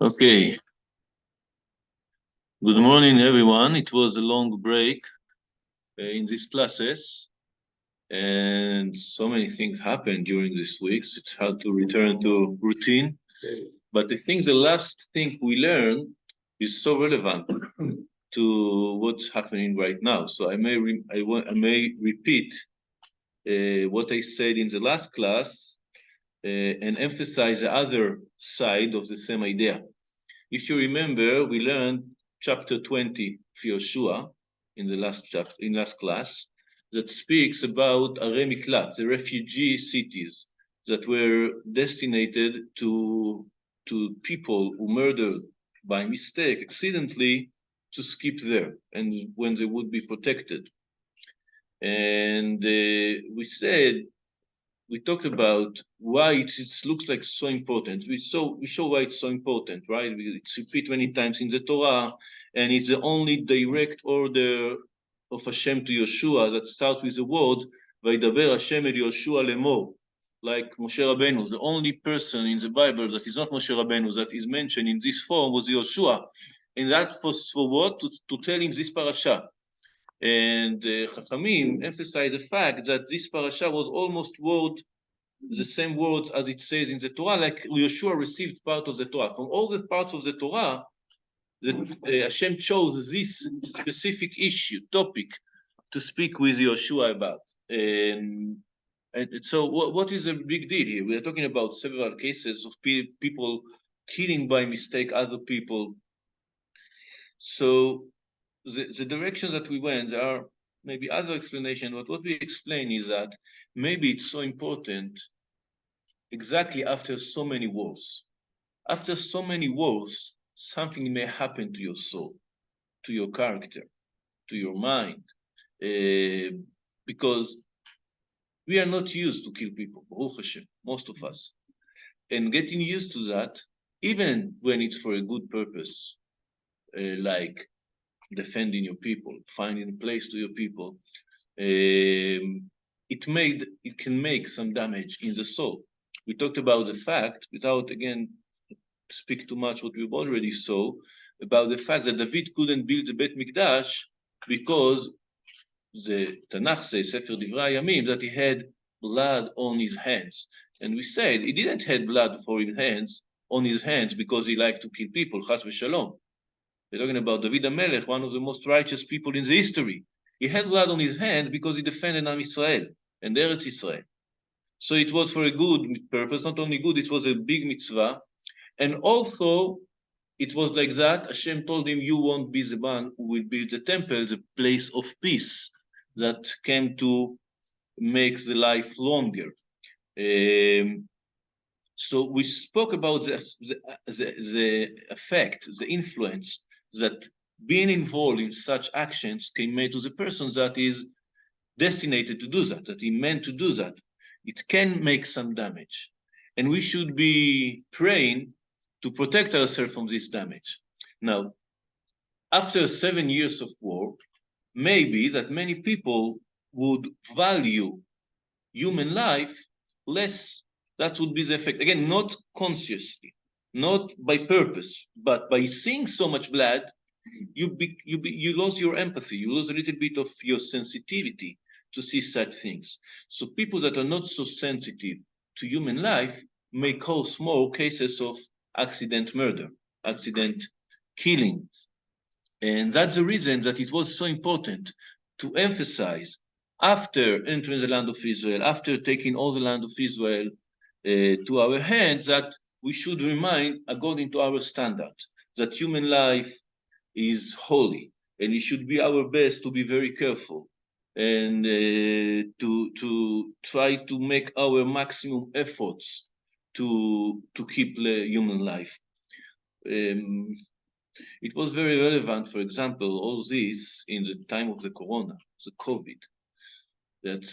Okay, good morning, everyone. It was a long break in these classes, and so many things happened during these weeks. It's hard to return to routine, but I think the last thing we learned is so relevant to what's happening right now. So I may repeat what I said in the last class and emphasize the other side of the same idea. If you remember, we learned chapter 20 of Yehoshua in the last class that speaks about Arei Miklat, the refugee cities that were destinated to people who murdered by mistake, accidentally, to skip there and when they would be protected. And we talked about why it looks like so important. We show why it's so important, right? It's repeated many times in the Torah, and it's the only direct order of Hashem to Yehoshua that starts with the word "Vaydaber Hashem el Yehoshua lemor," like Moshe Rabbeinu. The only person in the Bible that is not Moshe Rabbeinu that is mentioned in this form was Yehoshua, and that was for what? To tell him this parasha. And Chachamim emphasize the fact that this parasha was almost the same words as it says in the Torah, like Yehoshua received part of the Torah. From all the parts of the Torah, Hashem chose this specific topic, to speak with Yehoshua about. And so what is the big deal here? We are talking about several cases of people killing by mistake other people. So the direction that we went, there are maybe other explanations, but what we explain is that maybe it's so important exactly after so many wars. After so many wars, something may happen to your soul, to your character, to your mind, because we are not used to kill people, Baruch Hashem, most of us. And getting used to that, even when it's for a good purpose, like defending your people, finding a place to your people, it can make some damage in the soul. We talked about the fact, without again speak too much what we've already saw, about the fact that David couldn't build the Bet Mikdash because the Tanakh says, Sefer Divrei Yamim, that he had blood on his hands. And we said he didn't have blood on his hands because he liked to kill people, chas v'shalom. We're talking about David HaMelech, one of the most righteous people in the history. He had blood on his hand because he defended Am Israel and Eretz Israel. So it was for a good purpose, not only good, it was a big mitzvah. And also, it was like that. Hashem told him, you won't be the one who will build the temple, the place of peace that came to make the life longer. So we spoke about the effect, the influence that being involved in such actions can make to the person that is destined to do that he meant to do that. It can make some damage. And we should be praying to protect ourselves from this damage. Now, after 7 years of war, maybe that many people would value human life less. That would be the effect. Again, not consciously, not by purpose, but by seeing so much blood, you lose your empathy. You lose a little bit of your sensitivity to see such things. So people that are not so sensitive to human life may cause more cases of accident murder, accident killing. And that's the reason that it was so important to emphasize, after entering the land of Israel, after taking all the land of Israel to our hands, that we should remind, according to our standard, that human life is holy, and it should be our best to be very careful and to try to make our maximum efforts to keep the human life. It was very relevant, for example, all this in the time of the corona, the COVID, that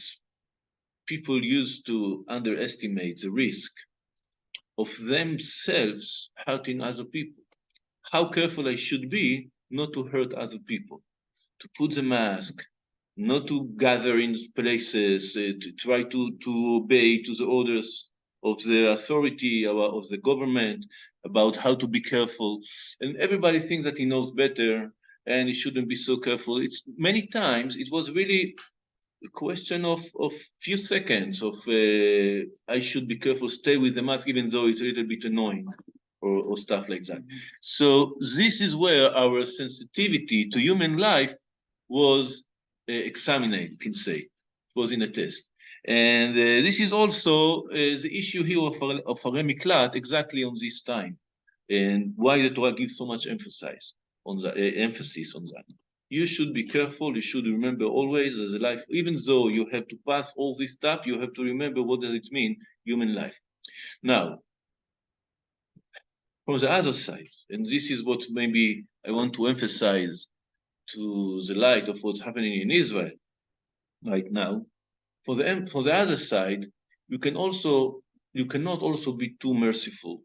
people used to underestimate the risk of themselves hurting other people. How careful I should be not to hurt other people, to put the mask, not to gather in places, to try to obey to the orders of the authority, of the government, about how to be careful. And everybody thinks that he knows better and he shouldn't be so careful. It's many times it was really a question of few seconds of I should be careful, stay with the mask, even though it's a little bit annoying or stuff like that. So this is where our sensitivity to human life was examined, you can say. It was in a test. And this is also the issue here of Miklat exactly on this time, and why the Torah gives so much emphasis on that. You should be careful. You should remember always as a life, even though you have to pass all this stuff, you have to remember what does it mean, human life. Now, from the other side, and this is what maybe I want to emphasize to the light of what's happening in Israel right now. For the other side, you cannot also be too merciful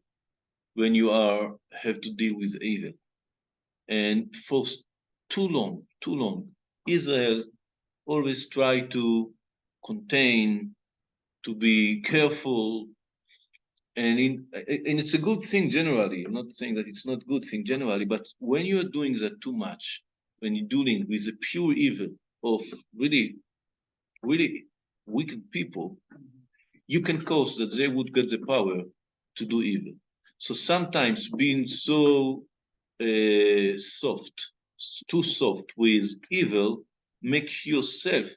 when you have to deal with evil. And for too long, Israel always try to contain, to be careful, and it's a good thing generally. I'm not saying that it's not a good thing generally, but when you're doing that too much, when you're dealing with the pure evil of really, really wicked people, you can cause that they would get the power to do evil. So sometimes being so too soft with evil, make yourself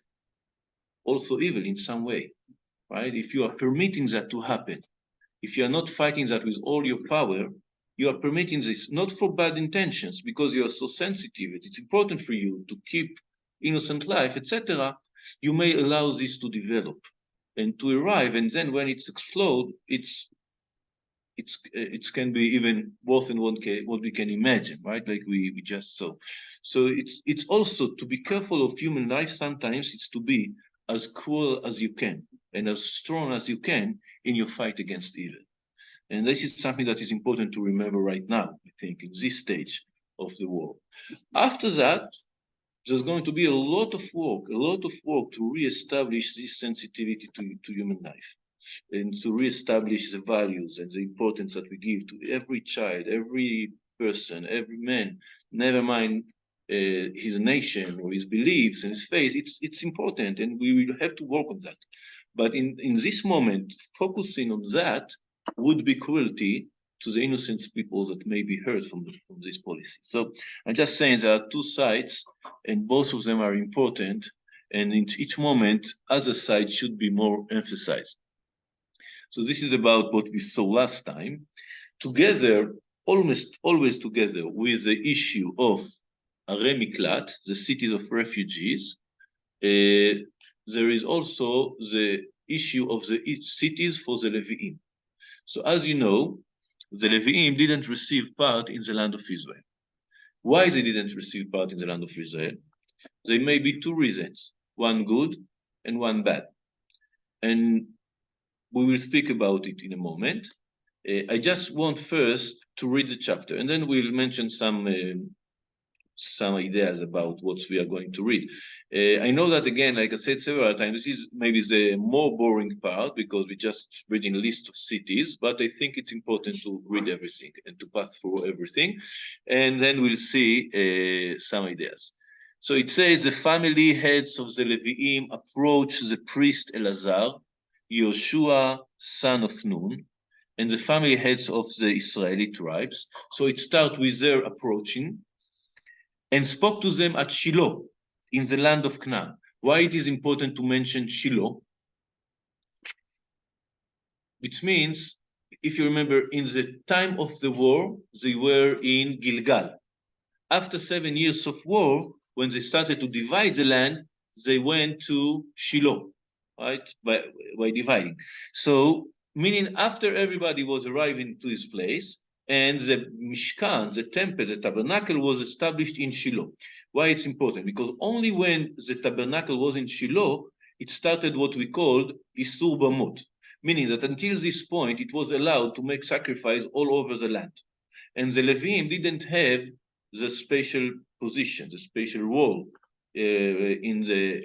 also evil in some way, right? If you are permitting that to happen, if you are not fighting that with all your power, you are permitting this not for bad intentions, because you are so sensitive, it's important for you to keep innocent life, etc. You may allow this to develop and to arrive, and then when it's explode, it can be even worse than what we can imagine, right? Like we just saw. So it's also to be careful of human life. Sometimes it's to be as cruel as you can and as strong as you can in your fight against evil. And this is something that is important to remember right now, I think, in this stage of the war. After that, there's going to be a lot of work to reestablish this sensitivity to human life, and to reestablish the values and the importance that we give to every child, every person, every man, never mind his nation or his beliefs and his faith. It's important, and we will have to work on that. But in this moment, focusing on that would be cruelty to the innocent people that may be hurt from this policy. So I'm just saying there are two sides, and both of them are important. And in each moment, other side should be more emphasized. So this is about what we saw last time. Together, almost always together with the issue of Arei Miklat, the cities of refugees, there is also the issue of the cities for the Levi'im. So as you know, the Levi'im didn't receive part in the land of Israel. Why they didn't receive part in the land of Israel? There may be two reasons, one good and one bad. And we will speak about it in a moment. I just want first to read the chapter, and then we'll mention some ideas about what we are going to read. I know that, again, like I said several times, this is maybe the more boring part because we're just reading a list of cities, but I think it's important to read everything and to pass through everything, and then we'll see some ideas. So it says the family heads of the Levi'im approach the priest Elazar, Yehoshua, son of Nun, and the family heads of the Israeli tribes. So it starts with their approaching, and spoke to them at Shiloh in the land of Canaan. Why it is important to mention Shiloh? Which means, if you remember, in the time of the war, they were in Gilgal. After 7 years of war, when they started to divide the land, they went to Shiloh, right, by dividing. So, meaning after everybody was arriving to his place, and the Mishkan, the temple, the tabernacle was established in Shiloh. Why it's important? Because only when the tabernacle was in Shiloh, it started what we called Isur Bamot, meaning that until this point, it was allowed to make sacrifice all over the land. And the Levim didn't have the special position, the special role in the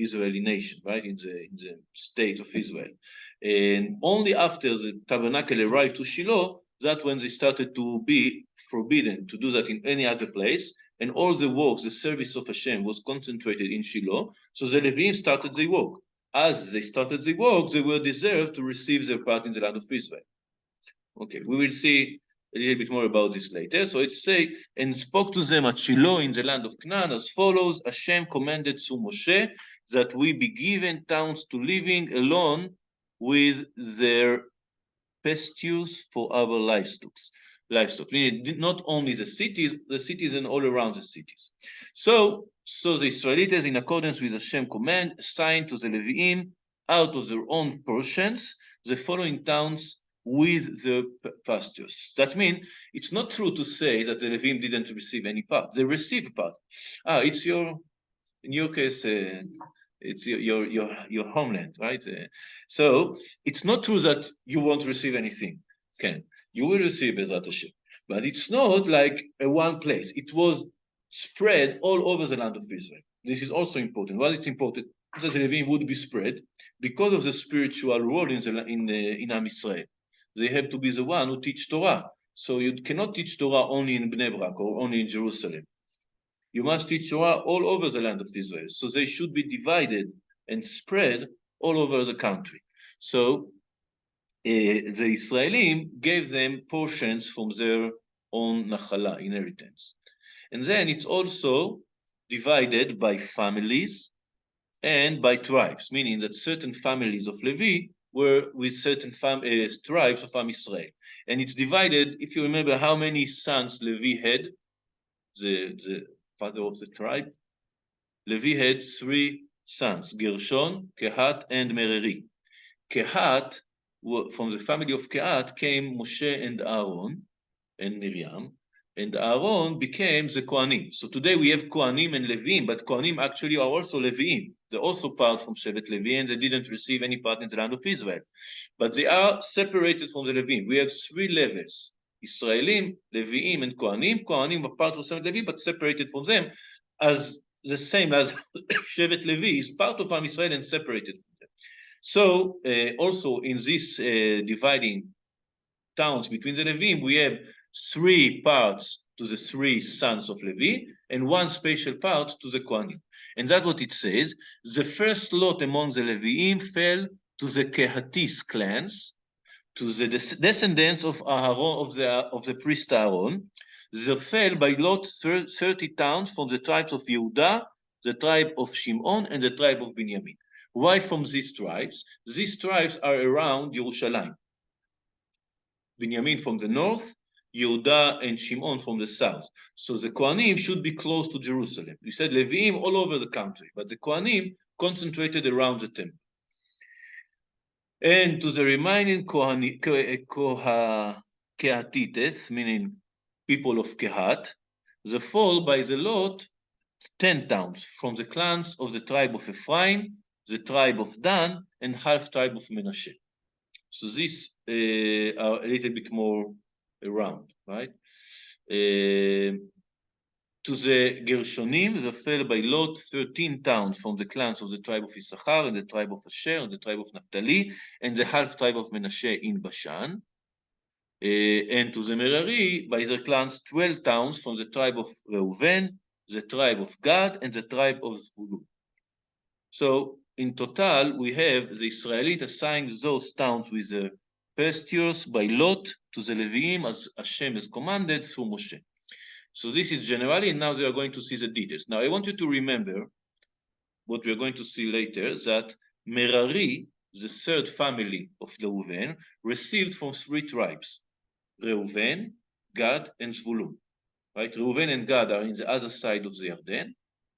Israeli nation, right? In the state of Israel. And only after the tabernacle arrived to Shiloh, that when they started to be forbidden to do that in any other place, and all the works, the service of Hashem was concentrated in Shiloh, so the Leviim started their work. As they started their work, they were deserved to receive their part in the land of Israel. Okay, we will see a little bit more about this later. So it's say, and spoke to them at Shiloh in the land of Canaan as follows: Hashem commanded through Moshe that we be given towns to living alone with their pastures for our livestock. Meaning not only the cities and all around the cities. So the Israelites, in accordance with Hashem's command, assigned to the Leviim out of their own portions the following towns with the pastures. That means it's not true to say that the Leviim didn't receive any part. They received part. It's in your case, it's your homeland, right? So it's not true that you won't receive anything. Okay, you will receive Bezrat Hashem, but it's not like a one place. It was spread all over the land of Israel. This is also important. Why it's important that the Levim would be spread because of the spiritual role in Am Israel. They have to be the one who teach Torah. So you cannot teach Torah only in Bnei Brak or only in Jerusalem. You must teach Torah all over the land of Israel. So they should be divided and spread all over the country. So the Israelim gave them portions from their own nachala, inheritance. And then it's also divided by families and by tribes, meaning that certain families of Levi were with certain tribes of Am Israel. And it's divided, if you remember how many sons Levi had, the father of the tribe, Levi had 3 sons, Gershon, Kehat, and Merari. Kehat, from the family of Kehat came Moshe and Aaron and Miriam, and Aaron became the Kohanim. So today we have Kohanim and Leviim, but Kohanim actually are also Leviim. They're also part from Shevet Levi, and they didn't receive any part in the land of Israel. But they are separated from the Leviim. We have 3 levels: Israelim, Leviim, and Kohanim. Kohanim are part of Shevet Levi, but separated from them, as the same as Shevet Levi is part of Am Israel and separated from them. So also in this dividing towns between the Leviim, we have 3 parts to the 3 sons of Levi and 1 special part to the Kohanim. And that's what it says. The first lot among the Leviim fell to the Kehatis clans, to the descendants of Aaron, of the priest Aaron. They fell by lot 30 towns from the tribes of Yehuda, the tribe of Shimon, and the tribe of Binyamin. Why from these tribes? These tribes are around Jerusalem. Binyamin from the north, Yehuda and Shimon from the south. So the Kohanim should be close to Jerusalem. We said Leviim all over the country, but the Kohanim concentrated around the temple. And to the remaining Kehatites, meaning people of Kehat, the fall by the lot 10 towns from the clans of the tribe of Ephraim, the tribe of Dan, and half tribe of Menashe. So these are a little bit more around, right? To the Gershonim, they fell by lot 13 towns from the clans of the tribe of Issachar, and the tribe of Asher, and the tribe of Naphtali, and the half tribe of Menashe in Bashan. And to the Merari, by their clans, 12 towns from the tribe of Reuven, the tribe of Gad, and the tribe of Zvulun. So in total, we have the Israelites assigned those towns with the pastures by lot to the Leviim as Hashem has commanded through Moshe. So this is generally, and now they are going to see the details. Now I want you to remember what we are going to see later, that Merari, the 3rd family of Reuven, received from 3 tribes: Reuven, Gad, and Zvulun. Right? Reuven and Gad are in the other side of the Yarden,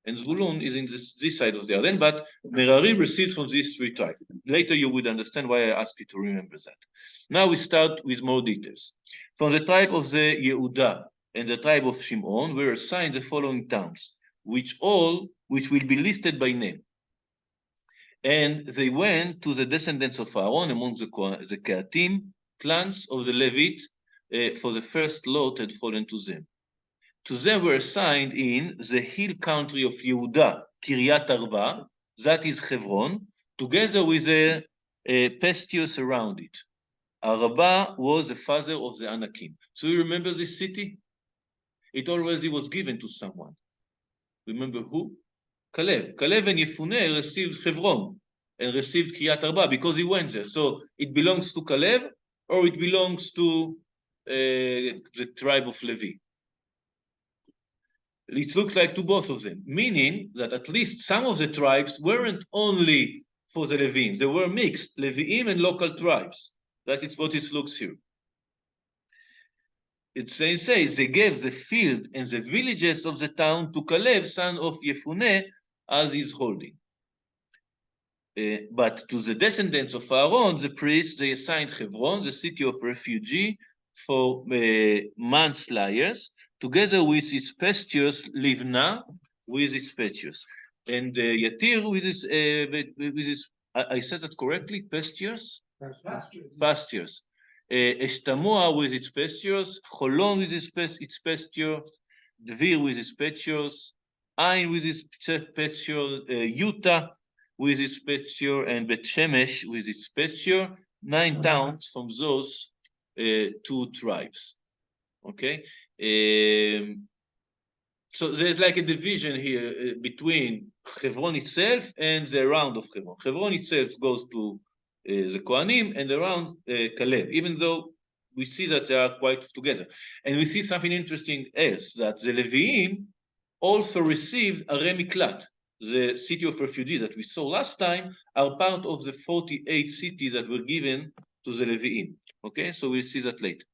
and Zvulun is in this side of the Yarden, but Merari received from these 3 tribes. Later you would understand why I asked you to remember that. Now we start with more details. From the tribe of the Yehuda and the tribe of Shimon were assigned the following towns, which will be listed by name. And they went to the descendants of Aaron among the Kehatim, clans of the Levite, for the first lot had fallen to them. To them were assigned in the hill country of Yehuda, Kiryat Arba, that is Hebron, together with the pastures around it. Araba was the father of the Anakim. So you remember this city? It already was given to someone. Remember who? Caleb. Caleb and Yefuneh received Hebron and received Kiryat Arba because he went there. So it belongs to Caleb or it belongs to the tribe of Levi. It looks like to both of them, meaning that at least some of the tribes weren't only for the Leviim, they were mixed, Leviim and local tribes. That is what it looks here. It says they gave the field and the villages of the town to Caleb, son of Yefuneh, as his holding. But to the descendants of Aaron, the priests, they assigned Hebron, the city of refuge, for manslayers, together with its pastures, Livna, with its pastures, and Yatir with its I said that correctly, pastures? Pastures. Eshtamoa with its pastures, Cholon with its pastures, Dvir with its pastures, Ain with its pastures, Utah with its pasture, and Bet Shemesh with its pasture, 9 towns from those 2 tribes. Okay, so there's like a division here between Hebron itself and the round of Hebron. Hebron itself goes to the Kohanim and around Caleb, even though we see that they are quite together. And we see something interesting else, that the Leviim also received a Miklat, the city of refugees that we saw last time, are part of the 48 cities that were given to the Leviim. Okay, so we'll see that later.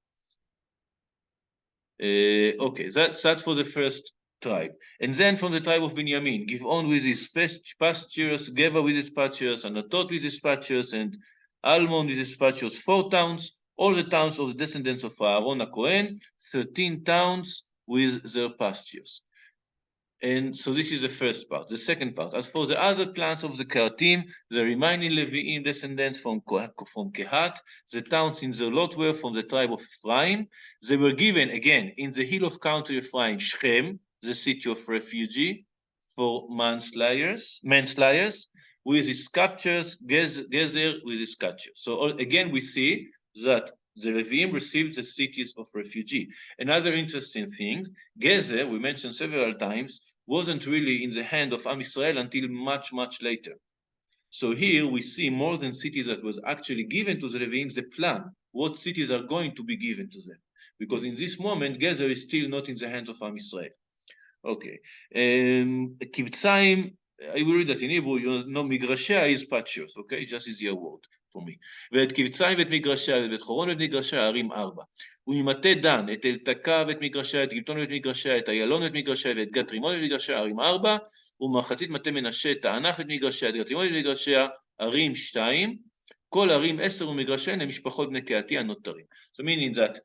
Okay, that's for the first tribe. And then from the tribe of Benjamin, Givon with his pastures, Geba with his pastures, Anatot with his pastures, and Almon with his pastures, 4 towns, all the towns of the descendants of Aaron Cohen, 13 towns with their pastures. And so this is the first part. The second part, as for the other clans of the Kehatim, the remaining Leviim descendants from Kehat, the towns in the lot were from the tribe of Ephraim. They were given, again, in the hill of country Ephraim, Shechem, the city of refuge, for manslayers, with its captures, Gezer with its captures. So again, we see that the Leviim received the cities of refuge. Another interesting thing, Gezer, we mentioned several times, wasn't really in the hand of Am Yisrael until much, much later. So here we see more than cities that was actually given to the Leviim, the plan, what cities are going to be given to them. Because in this moment, Gezer is still not in the hands of Am Yisrael. Okay. Kivtzaim, I will read that in Hebrew, you know, Migrashea is pastures, okay? Just easier word for me. ואת קבציים ואת מגרשיה, ואת חורון ואת מגרשיה, ערים 4. וממטה דן, את אלתקה ואת מגרשיה, את גבטון ואת מגרשיה, את איילון ואת מגרשיה, ואת גת רימון ואת מגרשיה, ערים 4. ומחצית מטה מנשה, תענך ואת מגרשיה, את גת רימון ואת מגרשיה, ערים 2. כל ערים 10 ומגרשיהן למשפחות בני קהתי הנותרים. So meaning that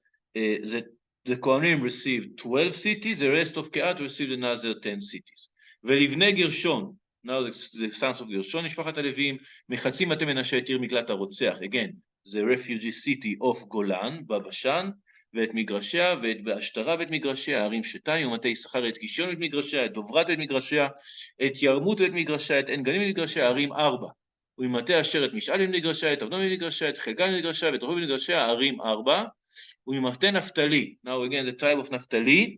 the Kohanim received 12 cities, the rest of Kehat received another 10 cities. ולבני גרשון, now the sons of גרשון, משפחת הלווים, מחצי מטה מנשה את עיר מקלט הרוצח, again, the refugee city of גולן, בבשן, ואת מגרשיה, ואת באשתרה ואת מגרשיה, הערים 2, ומטה יששכר את קישון ואת מגרשיה, את דוברת ואת מגרשיה, את ירמות ואת מגרשיה, את עין גנים ואת מגרשיה, הערים 4. וממטה אשר את משעל ואת מגרשיה, את אבנון ואת מגרשיה, את חלקה ואת מגרשיה, ואת רחוב ואת מגרשיה, הערים 4. וממטה נפתלי, now again the tribe of נפתלי,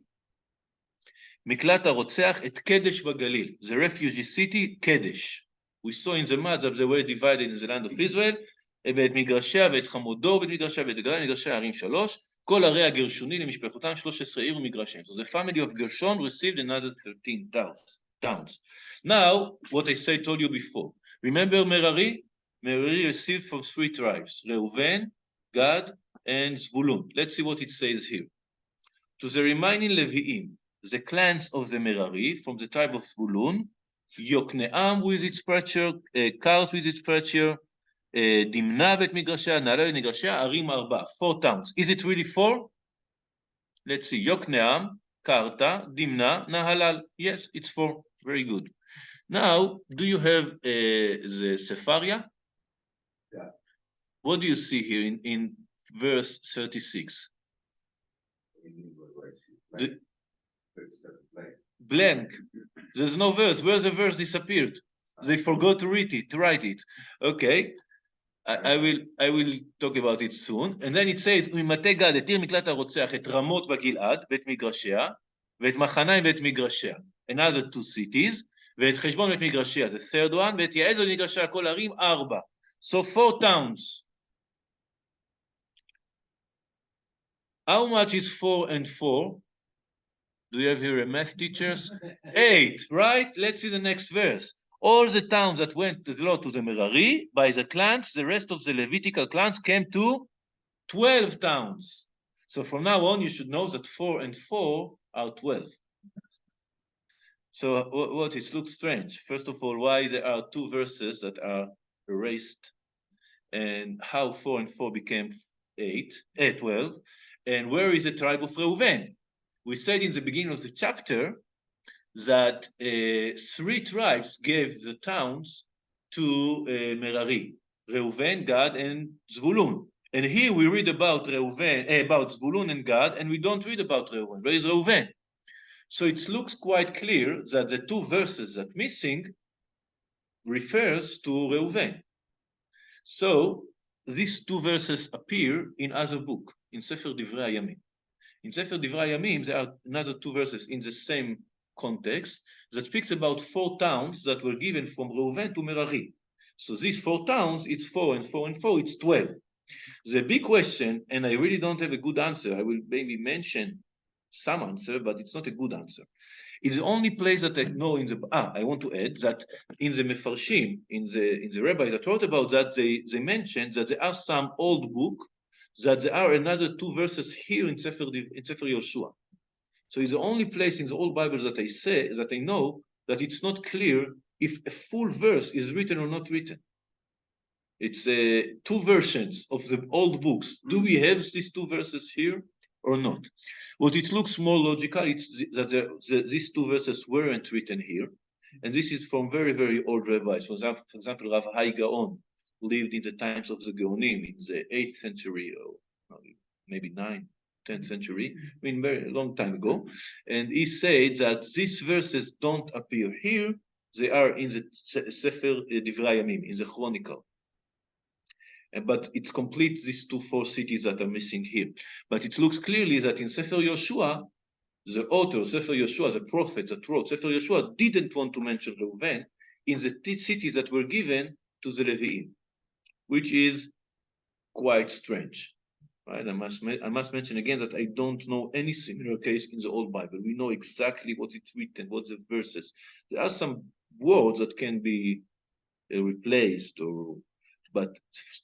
מקלט הרוצח, את קדש בגליל, the refugee city, קדש. We saw in the map that they were divided in the land of Israel, ואת מגרשיה ואת חמודו ואת מגרשיה ואת גלן, מגרשיה הערים 3, כל ערי הגרשוני למשפחותם 13 עיר ומגרשים. So the family of Gershon received another 13 towns. Now, what I told you before. Remember Merari? Merari received from 3 tribes, Reuven, Gad, and Zvulun. Let's see what it says here. To the remaining Leviim, the clans of the Merari from the tribe of Zvulun, Yokneam with its pasture, Kars with its pasture, Dimna vet Migrashia, Nahal vet Migrashia, Arim Arba, 4 towns. Is it really 4? Let's see. Yokneam, Karta, Dimna, Nahalal. Yes, it's 4. Very good. Now, do you have the Sepharia? Yeah. What do you see here in verse 36? Blank. There's no verse. Where's the verse disappeared? They forgot to write it. Okay. I will talk about it soon. And then it says, ומטה גד את עיר מקלט הרוצח, את רמות בגלעד ואת מגרשיה, ואת מחניים ואת מגרשיה. Another two cities, ואת חשבון ואת מגרשיה, the third one, ואת יעז ואת מגרשיה, כל ערים 4. So 4 towns. How much is 4 and 4? Do you have here a math teachers? 8, right? Let's see the next verse. All the towns that went to the Lord to the Merari, by the clans, the rest of the Levitical clans came to 12 towns. So from now on, you should know that 4 and 4 are 12. So what it looks strange. First of all, why there are 2 verses that are erased, and how 4 and 4 became 12, and where is the tribe of Reuven? We said in the beginning of the chapter that 3 tribes gave the towns to Merari, Reuven, Gad, and Zvulun. And here we read about Reuven, about Zvulun and Gad, and we don't read about Reuven. Where is Reuven? So it looks quite clear that the 2 verses that missing refers to Reuven. So these 2 verses appear in other book, in Sefer Divrei Hayamim. In Sefer Divrei Hayamim, there are another 2 verses in the same context that speaks about 4 towns that were given from Reuven to Merari. So these 4 towns, it's 4 and 4 and 4, it's 12. The big question, and I really don't have a good answer, I will maybe mention some answer, but it's not a good answer. It's the only place that I know in the, I want to add that in the Mefarshim, in the rabbis that wrote about that, they mentioned that there are some old book that there are another 2 verses here in Sefer Yehoshua. So it's the only place in the old Bible that I know that it's not clear if a full verse is written or not written. It's 2 versions of the old books. Do we have these 2 verses here or not? What it looks more logical, it's that these 2 verses weren't written here. And this is from very, very old rabbis. For example, Rav Hai Gaon lived in the times of the Gaonim in the 8th century, or maybe 9th, 10th century, I mean, very long time ago. And he said that these verses don't appear here. They are in the Sefer Divrei Hayamim, in the Chronicle. But it's complete, these 4 cities that are missing here. But it looks clearly that in Sefer Yehoshua, the author, Sefer Yehoshua, the prophet that wrote Sefer Yehoshua, didn't want to mention Reuven in the cities that were given to the Leviim, which is quite strange. Right? I must mention again that I don't know any similar case in the Old Bible. We know exactly what it's written, what's the verses. There are some words that can be replaced, but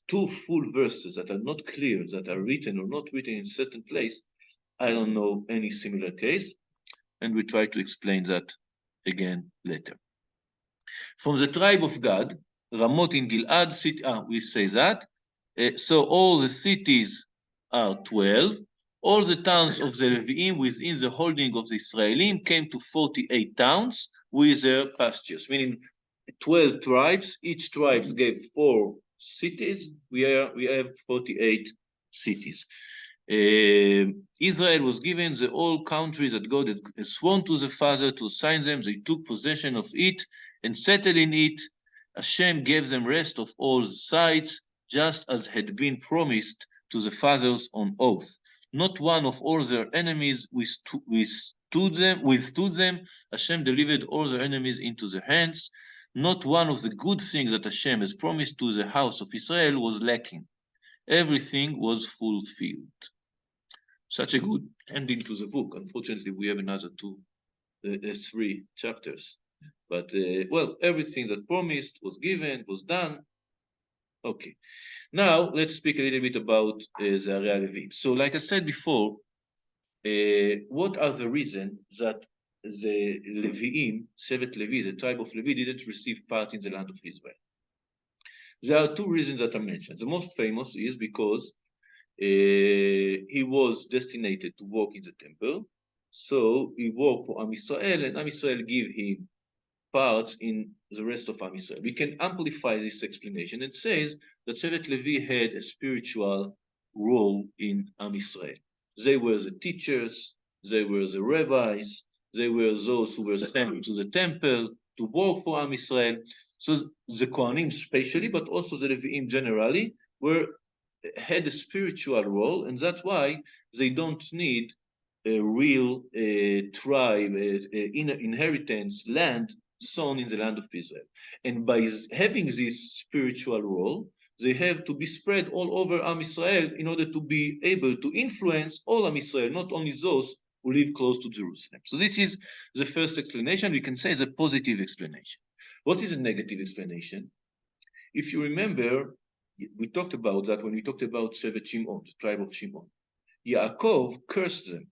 2 full verses that are not clear, that are written or not written in a certain place, I don't know any similar case, and we try to explain that again later. From the tribe of Gad, Ramot in Gilad, we say that. So all the cities are 12. All the towns of the Leviim within the holding of the Israelim came to 48 towns with their pastures, meaning 12 tribes. Each tribe gave 4 cities. We have 48 cities. Israel was given the whole country that God had sworn to the father to assign them. They took possession of it and settled in it. Hashem gave them rest of all sides, just as had been promised to the fathers on oath. Not one of all their enemies withstood them. Hashem delivered all their enemies into their hands. Not one of the good things that Hashem has promised to the house of Israel was lacking. Everything was fulfilled. Such a good ending to the book. Unfortunately, we have another 3 chapters. But, well, everything that promised was given, was done. Okay. Now, let's speak a little bit about the Arei Levi. So, like I said before, what are the reasons that the Leviim, Shevet Levi, the tribe of Levi, didn't receive part in the land of Israel? There are 2 reasons that are mentioned. The most famous is because he was destined to work in the temple, so he worked for Am Yisrael, and Am Yisrael give him parts in the rest of Am Yisrael. We can amplify this explanation and says that Shevet Levi had a spiritual role in Am Yisrael. They were the teachers, they were the rabbis, they were those who were sent to the temple to work for Am Yisrael. So the Kohanim especially, but also the Leviim generally, had a spiritual role, and that's why they don't need a real tribe, inheritance, land sown in the land of Israel. And by having this spiritual role, they have to be spread all over Am Israel in order to be able to influence all Am Israel, not only those who live close to Jerusalem. So this is the first explanation. We can say the positive explanation. What is a negative explanation? If you remember, we talked about that when we talked about Shevet Shimon, the tribe of Shimon. Yaakov cursed them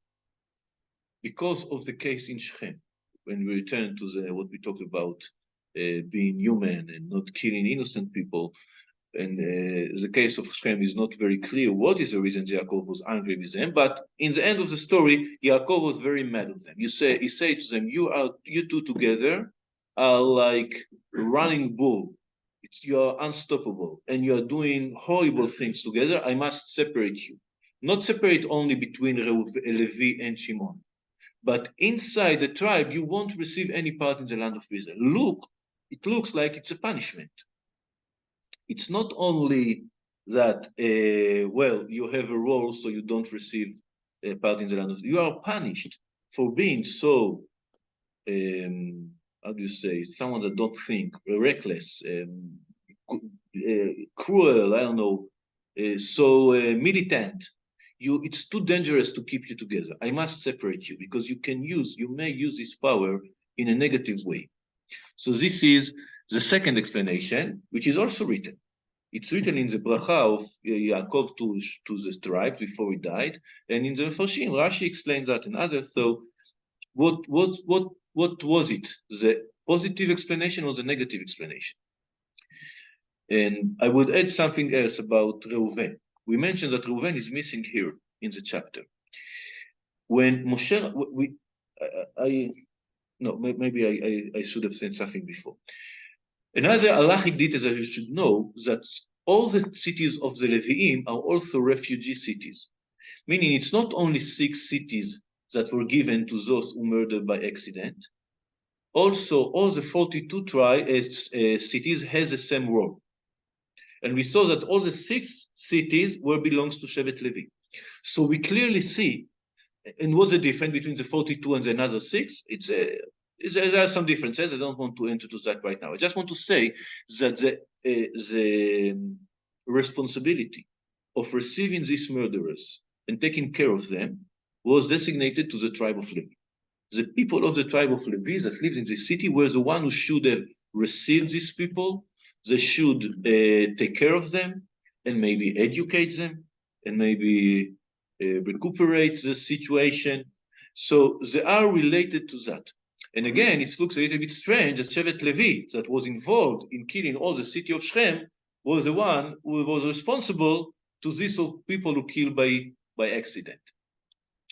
because of the case in Shechem. When we return to what we talked about, being human and not killing innocent people, and the case of Shechem is not very clear what is the reason Yaakov was angry with them, but in the end of the story, Yaakov was very mad of them. He said to them, you two together are like a running bull. You are unstoppable, and you are doing horrible things together. I must separate you. Not separate only between Levi and Shimon, but inside the tribe, you won't receive any part in the land of Israel. It looks like it's a punishment. It's not only that, you have a role, so you don't receive a part in the land of Israel. You are punished for being so, how do you say, someone that don't think, reckless, cruel, I don't know, militant. It's too dangerous to keep you together. I must separate you because you may use this power in a negative way. So this is the second explanation, which is also written. It's written in the bracha of Yaakov to the tribe before he died, and in the Mefarshim, Rashi explains that and others. So what was it? The positive explanation or the negative explanation? And I would add something else about Reuven. We mentioned that Reuven is missing here in the chapter. When Moshe, maybe I should have said something before. Another halachic detail that you should know that all the cities of the Leviim are also refugee cities, meaning it's not only 6 cities that were given to those who murdered by accident. Also, all the 42 cities has the same role. And we saw that all the 6 cities belongs to Shevet Levi. So we clearly see, and what's the difference between the 42 and the another 6? There are some differences. I don't want to enter to that right now. I just want to say that the responsibility of receiving these murderers and taking care of them was designated to the tribe of Levi. The people of the tribe of Levi that lived in the city were the one who should have received these people. They should take care of them and maybe educate them and maybe recuperate the situation. So they are related to that. And again, it looks a little bit strange that Shevet Levi, that was involved in killing all the city of Shechem, was the one who was responsible to these people who killed by accident.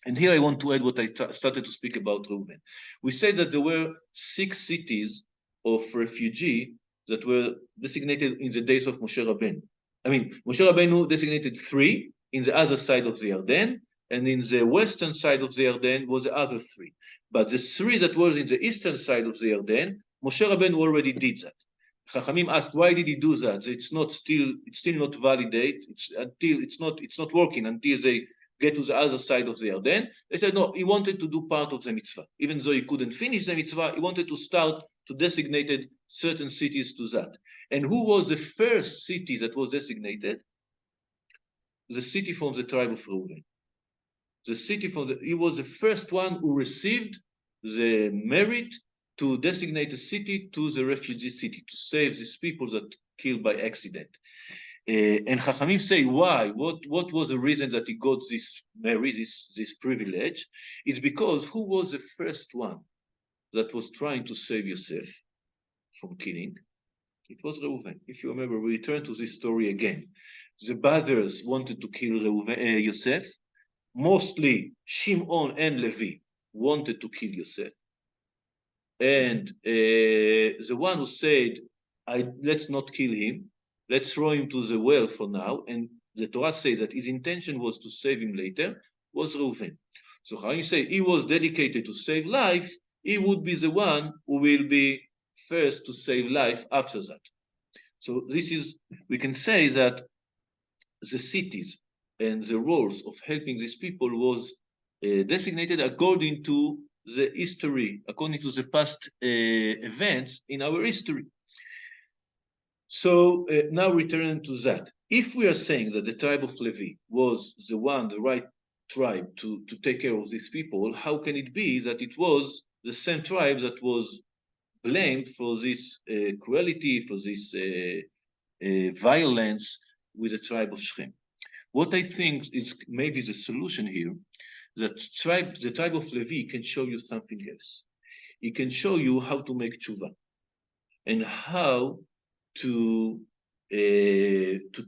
And here I want to add what I started to speak about Reuven. We said that there were 6 cities of refugee that were designated in the days of Moshe Rabbeinu. I mean, Moshe Rabbeinu designated 3 in the other side of the Yarden, and in the western side of the Yarden was the other 3. But the 3 that was in the eastern side of the Yarden, Moshe Rabbeinu already did that. Chachamim asked, why did he do that? It's still not validate. It's not working until they get to the other side of the Yarden. They said, no, he wanted to do part of the mitzvah. Even though he couldn't finish the mitzvah, he wanted to start to designate certain cities to that. And who was the first city that was designated? The city from the tribe of Reuven. He was the first one who received the merit to designate a city to the refugee city, to save these people that killed by accident. And Chachamim say, why? What was the reason that he got this merit, this privilege? It's because who was the first one that was trying to save Yosef from killing? It was Reuven. If you remember, we return to this story again. The brothers wanted to kill Yosef. Mostly Shimon and Levi wanted to kill Yosef. And the one who said, let's not kill him, let's throw him to the well for now, and the Torah says that his intention was to save him later, was Reuven. So how you say he was dedicated to save life, he would be the one who will be first to save life after that. So this is, we can say that the cities and the roles of helping these people was designated according to the history, according to the past events in our history. So now returning to that, if we are saying that the tribe of Levi was the one, the right tribe to take care of these people, how can it be that it was the same tribe that was blamed for this cruelty, for this violence with the tribe of Shem? What I think is maybe the solution here, that the tribe of Levi can show you something else. It can show you how to make tshuva and how to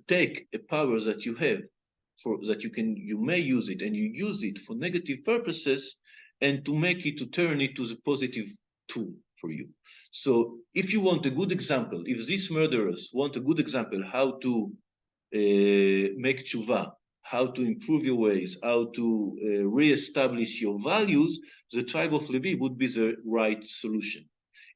take a power that you have, for that you may use it and you use it for negative purposes, and to make it, to turn it to the positive tool for you. So if you want a good example, if these murderers want a good example how to make tshuva, how to improve your ways, how to reestablish your values, the tribe of Levi would be the right solution.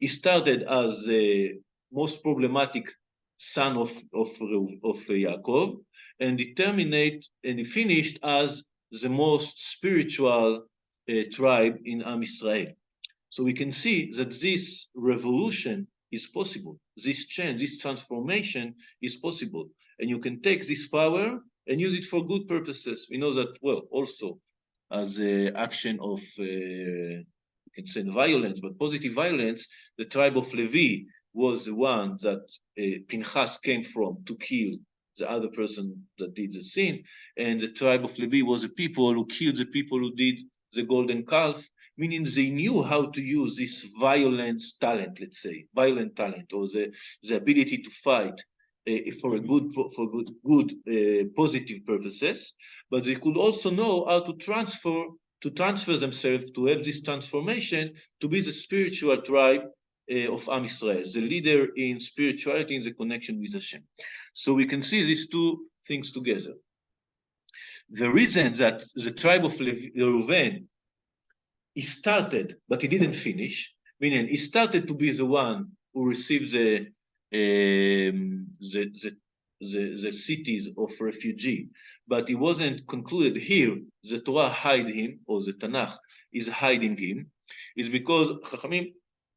He started as the most problematic son of Yaakov, and he finished as the most spiritual tribe in Am Israel. So we can see that this revolution is possible. This change, this transformation is possible. And you can take this power and use it for good purposes. We know that, well, also as an action of, you can say violence, but positive violence, the tribe of Levi was the one that Pinchas came from to kill the other person that did the sin. And the tribe of Levi was the people who killed the people who did the golden calf, meaning they knew how to use this violent talent, let's say, violent talent, or the ability to fight for good positive purposes, but they could also know how to transfer themselves, to have this transformation, to be the spiritual tribe of Am Israel, the leader in spirituality, in the connection with Hashem. So we can see these two things together. The reason that the tribe of Reuven, he started, but he didn't finish, meaning he started to be the one who received the cities of refugee, but he wasn't concluded here. The Torah hide him, or the Tanakh is hiding him, is because Chachamim,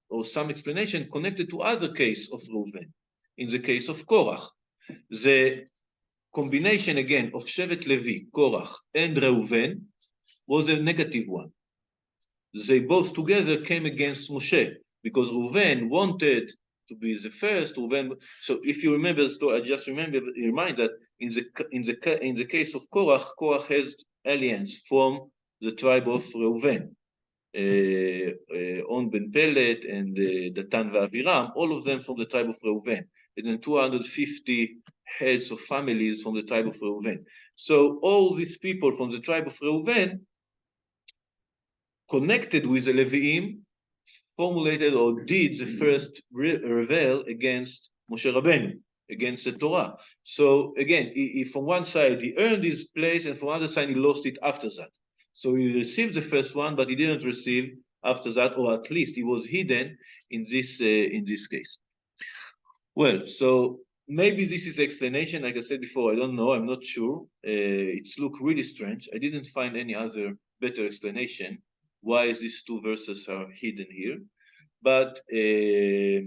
or some explanation connected to other case of Reuven. In the case of Korach, the combination again of Shevet Levi, Korach, and Reuven was a negative one. They both together came against Moshe because Reuven wanted to be the first. So if you remember the story, I just remind that in the case of Korach, Korach has aliens from the tribe of Reuven. On Ben Pelet and Datan Aviram, all of them from the tribe of Reuven, and then 250 heads of families from the tribe of Reuven. So all these people from the tribe of Reuven connected with the Leviim formulated or did the first rebel against Moshe Rabbeinu, against the Torah. So again, he from one side he earned his place, and from the other side he lost it after that. So he received the first one, but he didn't receive after that, or at least he was hidden in this case. Well, so maybe this is the explanation. Like I said before, I don't know, I'm not sure. It's look really strange. I didn't find any other better explanation why these two verses are hidden here, but this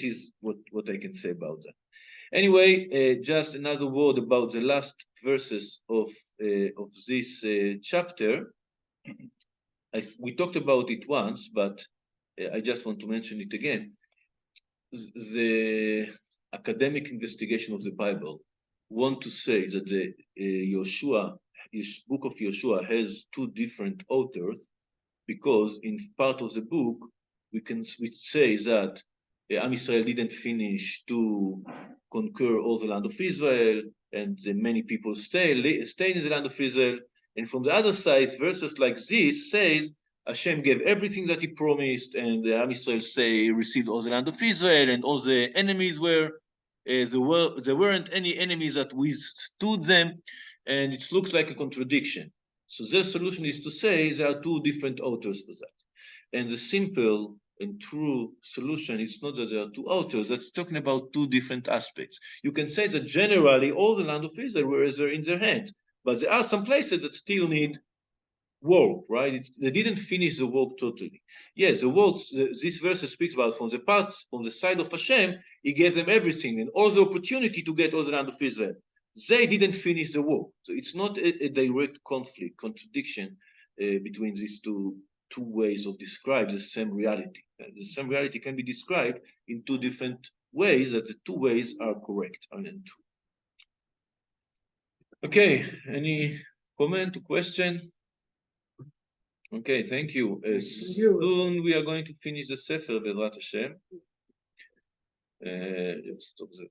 is what I can say about that. Anyway, just another word about the last verses of this chapter. We talked about it once, but I just want to mention it again. The academic investigation of the Bible want to say that the book of Yehoshua has two different authors, because in part of the book we say that Am Israel didn't finish to conquer all the land of Israel, and many people stay in the land of Israel. And from the other side, verses like this says Hashem gave everything that he promised, and Am Israel received all the land of Israel, and all the enemies were there weren't any enemies that withstood them, and it looks like a contradiction. So their solution is to say there are two different authors to that. And the simple and true solution. It's not that there are two authors. That's talking about two different aspects. You can say that generally all the land of Israel were in their hand, but there are some places that still need work, right? They didn't finish the work totally. Yes, the work, this verse speaks about from the side of Hashem, he gave them everything and all the opportunity to get all the land of Israel. They didn't finish the work. So it's not a direct conflict, contradiction between these two ways of describe the same reality. The same reality can be described in two different ways, that the two ways are correct and true. Okay, any comment, question? Okay, thank you. Soon we are going to finish the Sefer, Bezrat Hashem. Let's stop there.